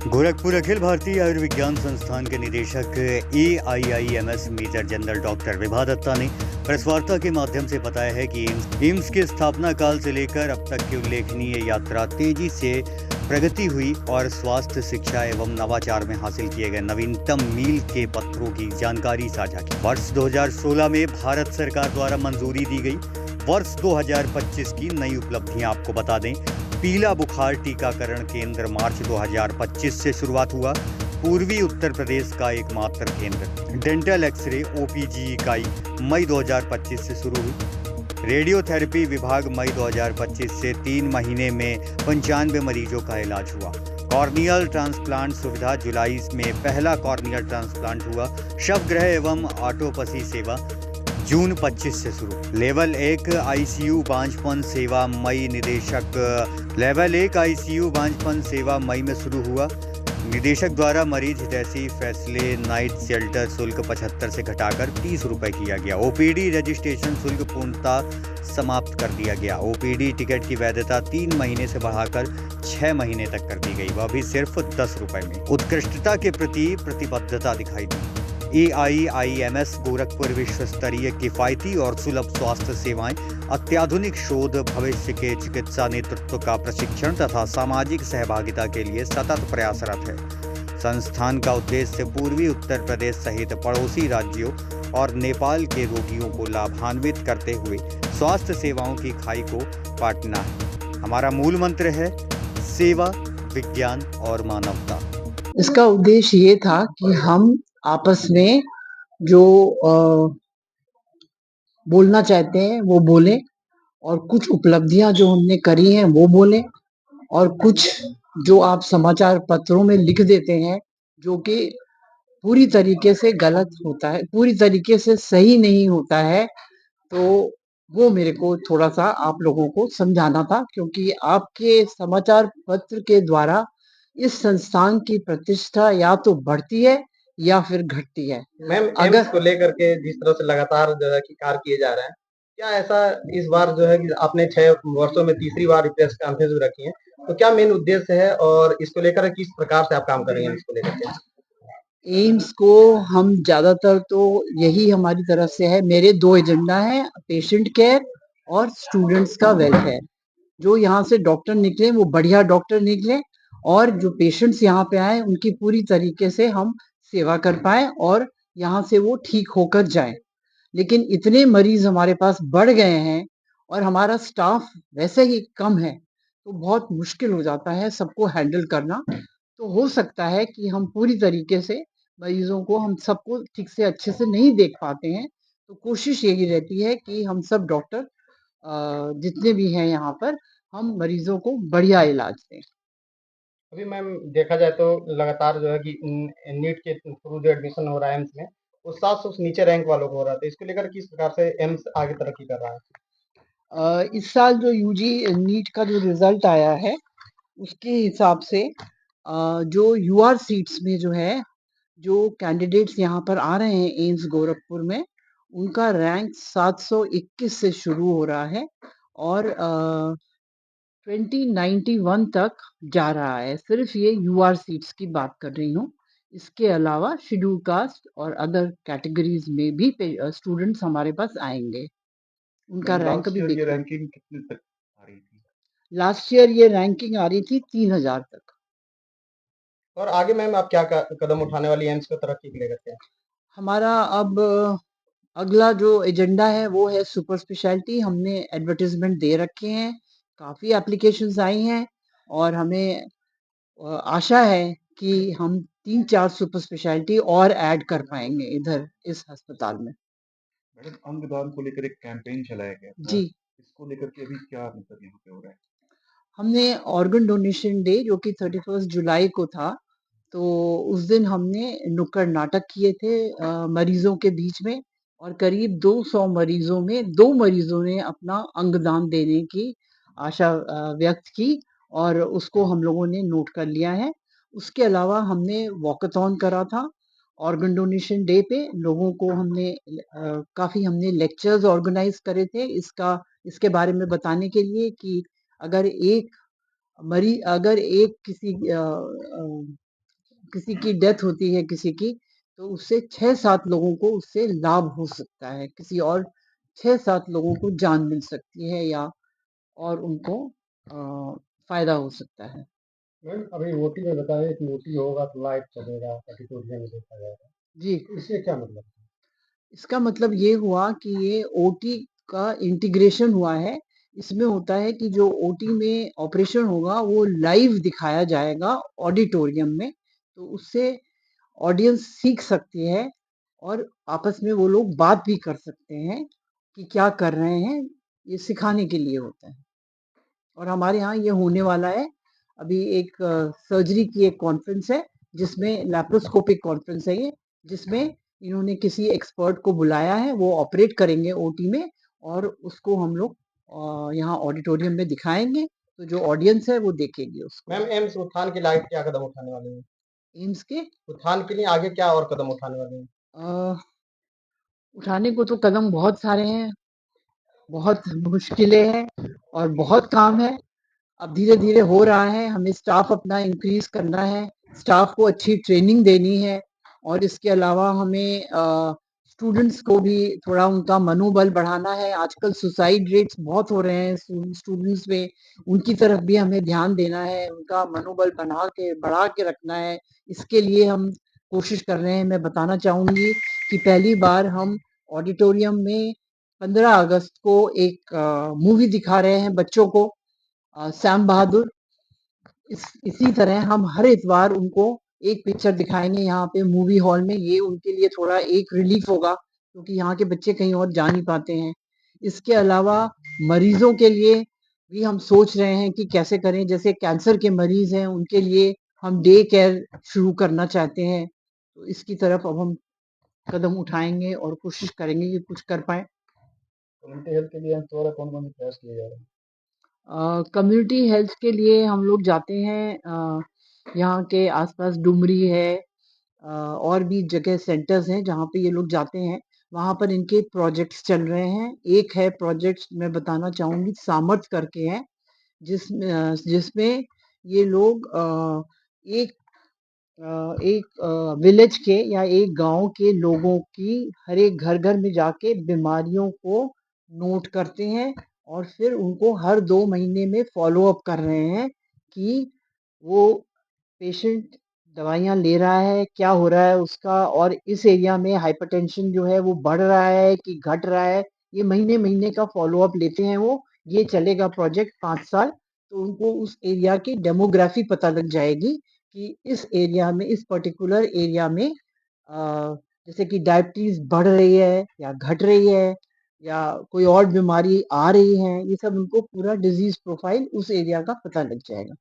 गोरखपुर अखिल भारतीय आयुर्विज्ञान संस्थान के निदेशक AIIMS major general doctor Vibha Dutta ने प्रेस वार्ता के माध्यम से बताया है कि एम्स के स्थापना काल से लेकर अब तक की उल्लेखनीय यात्रा तेजी से प्रगति हुई और स्वास्थ्य शिक्षा एवं नवाचार में हासिल किए गए नवीनतम मील के पत्थरों की जानकारी साझा की। वर्ष 2016 में भारत सरकार द्वारा मंजूरी दी गई वर्ष 2025 की नई उपलब्धियां आपको बता दें। पीला बुखार टीकाकरण केंद्र मार्च 2025 से शुरुआत हुआ। पूर्वी उत्तर प्रदेश का एकमात्र केंद्र। डेंटल एक्सरे OPG इकाई मई 2025 से शुरू हुई। रेडियोथेरेपी विभाग मई 2025 से 3 महीने में 95 मरीजों का इलाज हुआ। कॉर्नियल ट्रांसप्लांट सुविधा जुलाई में पहला कॉर्नियल ट्रांसप्लांट हुआ। शवग्रह एवं ऑटोपसी सेवा जून 25 से शुरू। लेवल 1 ICU बांझपन सेवा मई लेवल 1 ICU बांझपन सेवा मई में शुरू हुआ। निदेशक द्वारा मरीज हितैषी फैसले नाइट शेल्टर शुल्क 75 से घटाकर 30 रुपए किया गया। OPD रजिस्ट्रेशन शुल्क पूर्णतः समाप्त कर दिया गया। OPD टिकट की वैधता 3 महीने से बढ़ाकर 6 महीने तक कर दी गई, वह भी सिर्फ 10 रुपए में। उत्कृष्टता के प्रति प्रतिबद्धता दिखाई दी। AIIMS गोरखपुर विश्व स्तरीय किफायती और सुलभ स्वास्थ्य सेवाएं, अत्याधुनिक शोध, भविष्य के चिकित्सा नेतृत्व का प्रशिक्षण तथा सामाजिक सहभागिता के लिए सतत प्रयासरत है। संस्थान का उद्देश्य पूर्वी उत्तर प्रदेश सहित पड़ोसी राज्यों और नेपाल के रोगियों को लाभान्वित करते हुए स्वास्थ्य सेवाओं की खाई को पाटना है। हमारा मूल मंत्र है सेवा, विज्ञान और मानवता। इसका उद्देश्य ये था कि हम आपस में जो बोलना चाहते हैं वो बोलें, और कुछ उपलब्धियां जो हमने करी हैं वो बोलें, और कुछ जो आप समाचार पत्रों में लिख देते हैं जो कि पूरी तरीके से गलत होता है, पूरी तरीके से सही नहीं होता है, तो वो मेरे को थोड़ा सा आप लोगों को समझाना था, क्योंकि आपके समाचार पत्र के द्वारा इस संस्थान की प्रतिष्ठा या तो बढ़ती है या फिर घटती है। मैम, एम्स को लेकर के जिस तरह से लगातार जो है कि कार्य किए जा रहे हैं, क्या ऐसा इस बार जो है कि आपने 6 वर्षों में तीसरी बार प्रेस कॉन्फ्रेंस भी रखी है, तो क्या मेन उद्देश्य है और इसको लेकर किस प्रकार से आप काम करेंगे इसको लेकर के? एम्स को हम ज्यादातर तो यही हमारी तरफ से है, मेरे 2 एजेंडा हैं, पेशेंट केयर और स्टूडेंट्स का वेलफेयर। जो यहाँ से डॉक्टर निकले वो बढ़िया डॉक्टर निकले, और जो पेशेंट्स यहाँ पे आए उनकी पूरी तरीके से हम सेवा कर पाए और यहाँ से वो ठीक होकर जाएं। लेकिन इतने मरीज हमारे पास बढ़ गए हैं और हमारा स्टाफ वैसे ही कम है, तो बहुत मुश्किल हो जाता है सबको हैंडल करना। तो हो सकता है कि हम पूरी तरीके से मरीजों को, हम सबको ठीक से अच्छे से नहीं देख पाते हैं, तो कोशिश यही रहती है कि हम सब डॉक्टर जितने भी हैं यहाँ पर, हम मरीजों को बढ़िया इलाज दें। अभी मैम देखा जाए तो लगातार जो है कि नीट के थ्रू जो एडमिशन हो रहा है एम्स में, वो 700 से नीचे रैंक वालों को हो रहा था। इसको लेकर किस प्रकार से एम्स आगे तरक्की कर रहा है? इस साल जो UG नीट का जो रिजल्ट आया है उसके हिसाब से जो UR सीट्स में जो है, जो कैंडिडेट्स यहाँ पर आ रहे हैं एम्स गोरखपुर में, उनका रैंक 721 से शुरू हो रहा है और 2091 तक जा रहा है। सिर्फ ये UR सीट्स की बात कर रही हूँ। इसके अलावा शेड्यूल कास्ट और अदर कैटेगरीज में भी स्टूडेंट्स हमारे पास आएंगे। उनका रैंक भी ये रैंकिंग कितने तक आ रही थी? लास्ट ईयर ये रैंकिंग आ रही थी 3000 तक। और आगे मैम आप क्या कदम उठाने वाली एम्स को तरक्की के लिए करते हैं? हमारा अब अगला जो एजेंडा है वो है सुपर स्पेशलिटी। हमने एडवर्टाइजमेंट दे रखे हैं, काफ़ी एप्लीकेशंस आई हैं, और हमें आशा है कि हम 3-4 सुपर स्पेशलिटी और ऐड कर पाएंगे इधर इस अस्पताल में। मैडम, अंगदान को लेकर एक कैंपेन चलाया गया था। जी, इसको लेकर के अभी क्या मतलब यहाँ पे हो रहा है? हमने ऑर्गन डोनेशन डे जो कि 31 जुलाई को था, तो उस दिन हमने नुक्कड़ नाटक किए थे मरीजों के बीच में, और करीब 200 मरीजों में 2 मरीजों ने अपना अंगदान देने की आशा व्यक्त की, और उसको हम लोगों ने नोट कर लिया है। उसके अलावा हमने वॉकथॉन करा था ऑर्गन डोनेशन डे पे। लोगों को हमने काफ़ी हमने लेक्चर्स ऑर्गेनाइज करे थे इसके बारे में बताने के लिए कि अगर एक किसी किसी की डेथ होती है किसी की, तो उससे 6-7 लोगों को उससे लाभ हो सकता है। किसी और 6-7 लोगों को जान मिल सकती है या और उनको फ़ायदा हो सकता है। मैम अभी ओटी में बताया कि ओटी होगा तो लाइट चलेगा, ऑडिटोरियम में देखा जाएगा। जी, तो इससे क्या मतलब? इसका मतलब ये हुआ कि ये ओटी का इंटीग्रेशन हुआ है। इसमें होता है कि जो ओटी में ऑपरेशन होगा वो लाइव दिखाया जाएगा ऑडिटोरियम में, तो उससे ऑडियंस सीख सकती है और आपस में वो लोग बात भी कर सकते हैं कि क्या कर रहे हैं, ये सिखाने के लिए होता है। और हमारे यहाँ ये होने वाला है। अभी एक सर्जरी की एक कॉन्फ्रेंस है जिसमें लैप्रोस्कोपिक कॉन्फ्रेंस है ये, जिसमें इन्होंने किसी एक्सपर्ट को बुलाया है, वो ऑपरेट करेंगे ओटी में और उसको हम लोग यहाँ ऑडिटोरियम में दिखाएंगे, तो जो ऑडियंस है वो देखेगी उसको। मैम एम्स उत्थान के लिए आगे क्या कदम उठाने वाले हैं? एम्स के उत्थान के लिए आगे क्या और कदम उठाने वाले हैं? अ, उठाने को तो कदम बहुत सारे हैं, बहुत मुश्किलें हैं और बहुत काम है। अब धीरे-धीरे हो रहा है, हमें स्टाफ अपना इंक्रीज़ करना है, स्टाफ को अच्छी ट्रेनिंग देनी है और इसके अलावा हमें स्टूडेंट्स को भी थोड़ा उनका मनोबल बढ़ाना है। आजकल सुसाइड रेट्स बहुत हो रहे हैं स्टूडेंट्स में, उनकी तरफ भी हमें ध्यान देना है, उनका मनोबल बढ़ा के रखना है। इसके लिए हम कोशिश कर रहे हैं। मैं बताना चाहूँगी कि पहली बार हम ऑडिटोरियम में 15 अगस्त को एक मूवी दिखा रहे हैं बच्चों को, सैम बहादुर। इसी तरह हम हर इतवार उनको एक पिक्चर दिखाएंगे यहाँ पे मूवी हॉल में। ये उनके लिए थोड़ा एक रिलीफ होगा क्योंकि यहाँ के बच्चे कहीं और जा नहीं पाते हैं। इसके अलावा मरीजों के लिए भी हम सोच रहे हैं कि कैसे करें। जैसे कैंसर के मरीज हैं उनके लिए हम डे केयर शुरू करना चाहते हैं, तो इसकी तरफ अब हम कदम उठाएंगे और कोशिश करेंगे कि कुछ कर पाए। कम्युनिटी हेल्थ के लिए हम द्वारा कौन-कौन से प्रयास किए जा रहे हैं? कम्युनिटी हेल्थ के लिए हम लोग जाते हैं, यहाँ के आसपास डुमरी है, और भी जगह सेंटर्स हैं जहाँ पे ये लोग जाते हैं। वहाँ पर इनके प्रोजेक्ट्स चल रहे हैं। एक है प्रोजेक्ट मैं बताना चाहूँगी, सामर्थ्य करके है, जिसमें ये लोग एक विलेज के या एक गांव के लोगों की हर एक घर-घर में जाके बीमारियों को नोट करते हैं और फिर उनको हर 2 महीने में फ़ॉलो अप कर रहे हैं कि वो पेशेंट दवाइयाँ ले रहा है, क्या हो रहा है उसका, और इस एरिया में हाइपरटेंशन जो है वो बढ़ रहा है कि घट रहा है। ये महीने-महीने का फ़ॉलो अप लेते हैं वो। ये चलेगा प्रोजेक्ट 5 साल, तो उनको उस एरिया की डेमोग्राफी पता लग जाएगी कि इस एरिया में, इस पर्टिकुलर एरिया में जैसे कि डायबिटीज़ बढ़ रही है या घट रही है या कोई और बीमारी आ रही है, ये सब उनको पूरा डिज़ीज़ प्रोफ़ाइल उस एरिया का पता लग जाएगा।